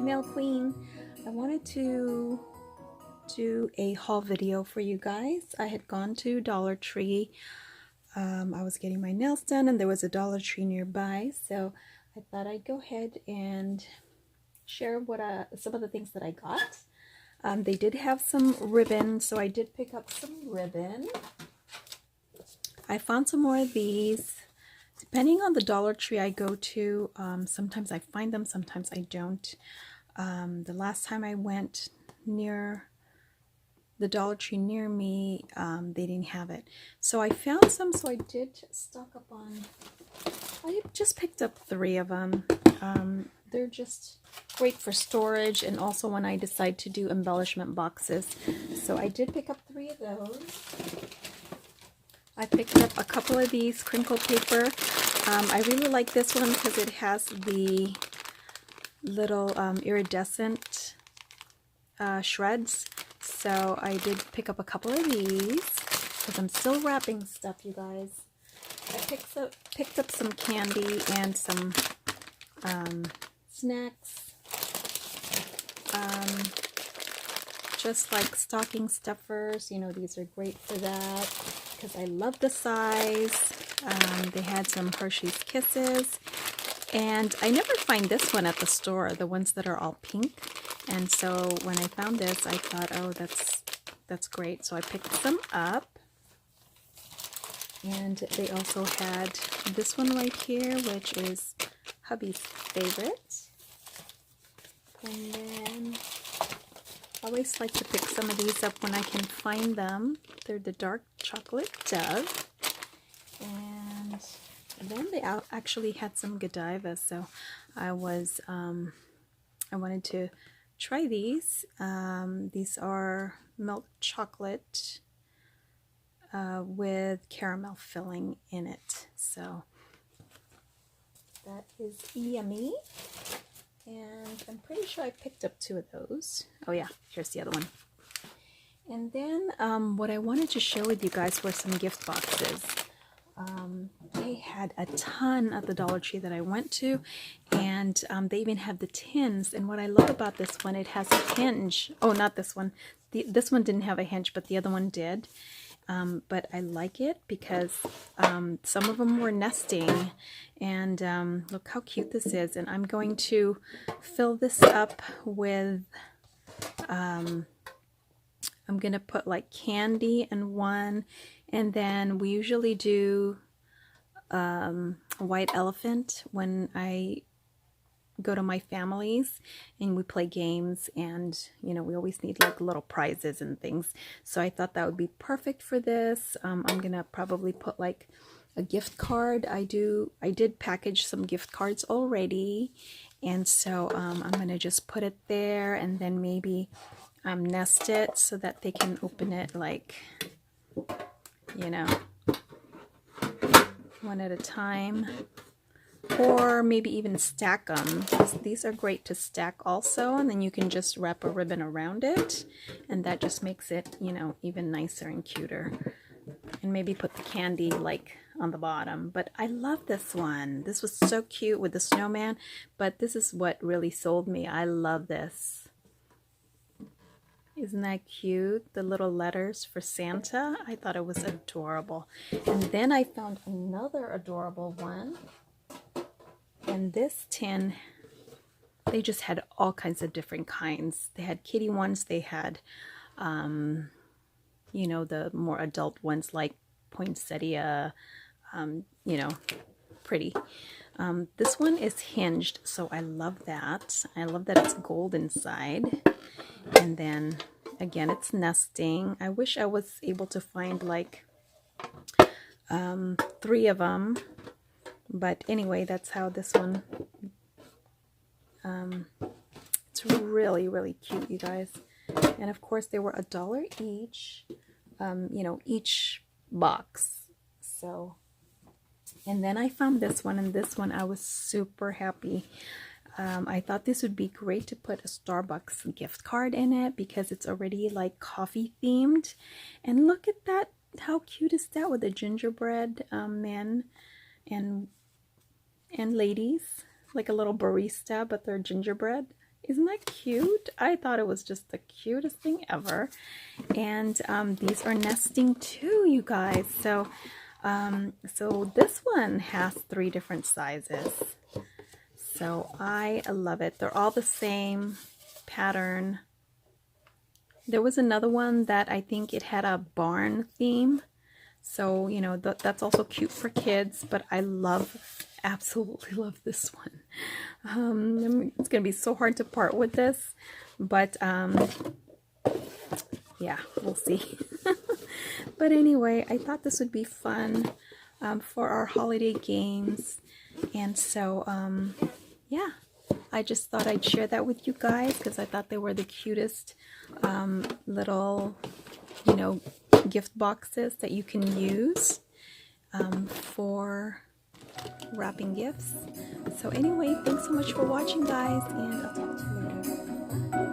Happy Mail Queen. I wanted to do a haul video for you guys. I had gone to Dollar Tree. I was getting my nails done and there was a Dollar Tree nearby, so I thought I'd go ahead and share what some of the things that I got. They did have some ribbon, so I did pick up some ribbon. I found some more of these. Depending on the Dollar Tree I go to, sometimes I find them, sometimes I don't. The last time I went near the Dollar Tree near me, they didn't have it. So I found some, so I did stock up on, I just picked up 3 of them. They're just great for storage and also when I decide to do embellishment boxes. So I did pick up 3 of those. I picked up a couple of these crinkle paper. I really like this one because it has the little iridescent shreds. So I did pick up a couple of these because I'm still wrapping stuff, you guys. I picked up some candy and some snacks. Just like stocking stuffers, you know, these are great for that because I love the size. They had some Hershey's Kisses, and I never find this one at the store, the ones that are all pink. And so when I found this, I thought, oh, that's great. So I picked some up. And they also had this one right here, which is hubby's favorite. And then I always like to pick some of these up when I can find them. They're the dark chocolate Dove. And then they actually had some Godiva, so I wanted to try these. These are milk chocolate with caramel filling in it. So that is yummy. And I'm pretty sure I picked up 2 of those. Oh yeah, here's the other one. And then what I wanted to share with you guys were some gift boxes. They had a ton at the Dollar Tree that I went to, and they even have the tins. And what I love about this one, it has a hinge. Oh, not this one. This one didn't have a hinge, but the other one did. But I like it because some of them were nesting, and look how cute this is. And I'm going to fill this up with, I'm going to put like candy in one, and then we usually do white elephant when I go to my family's and we play games, and you know, we always need like little prizes and things. So I thought that would be perfect for this. I'm gonna probably put like a gift card. I did package some gift cards already, and so I'm gonna just put it there and then maybe nest it so that they can open it like, you know, one at a time, or maybe even stack them. These are great to stack also, and then you can just wrap a ribbon around it, and that just makes it, you know, even nicer and cuter. And maybe put the candy like on the bottom. But I love this one. This was so cute with the snowman, but this is what really sold me. I love this. Isn't that cute? The little letters for Santa. I thought it was adorable. And then I found another adorable one. And this tin, they just had all kinds of different kinds. They had kitty ones. They had, you know, the more adult ones like poinsettia, you know, pretty. This one is hinged, so I love that. I love that it's gold inside. And then, again, it's nesting. I wish I was able to find like 3 of them. But anyway, that's how this one, it's really, really cute, you guys. And of course, they were $1 each, you know, each box. So, and then I found this one, and this one I was super happy. I thought this would be great to put a Starbucks gift card in it because it's already like coffee themed. And look at that. How cute is that with a gingerbread men and ladies, like a little barista, but they're gingerbread. Isn't that cute? I thought it was just the cutest thing ever. And these are nesting too, you guys. So, so this one has 3 different sizes. So I love it. They're all the same pattern. There was another one that I think it had a barn theme. So, you know, that's also cute for kids, but I absolutely love this one. It's going to be so hard to part with this, but yeah, we'll see. But anyway, I thought this would be fun for our holiday games. And so, yeah, I just thought I'd share that with you guys because I thought they were the cutest little, you know, gift boxes that you can use for wrapping gifts. So anyway, thanks so much for watching, guys, and I'll talk to you later.